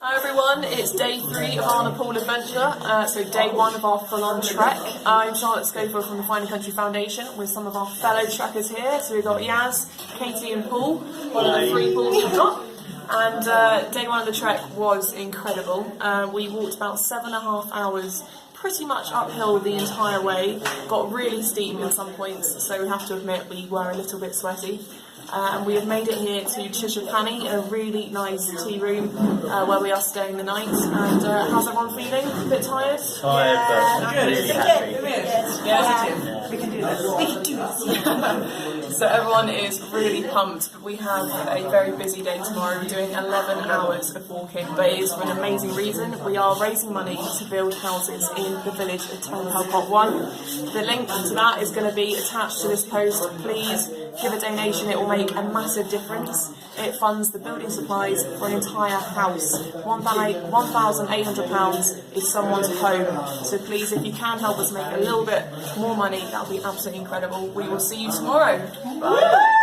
Hi everyone, it's day 3 of our Nepal adventure, so day 1 of our full-on trek. I'm Charlotte Scofield from the Finding Country Foundation with some of our fellow trekkers here. So we've got Yaz, Katie and Paul, one of the 3 Pauls we've got. And day 1 of the trek was incredible. We walked about 7.5 hours pretty much uphill the entire way, got really steep in some points, so we have to admit we were a little bit sweaty. And we have made it here to Chishapani in a really nice tea room where we are staying the night. And how's everyone feeling? A bit tired? Tired, but really happy. Yeah. We can do this. We can do this. So everyone is really pumped, but we have a very busy day tomorrow. We're doing 11 hours of walking, but it is for an amazing reason. We are raising money to build houses in the village of Pot 1. The link to that is going to be attached to this post. Please give a donation, it will make a massive difference. It funds the building supplies for an entire house. £1,800 is someone's home. So please, if you can help us make a little bit more money, that would be absolutely incredible. We will see you tomorrow. Bye.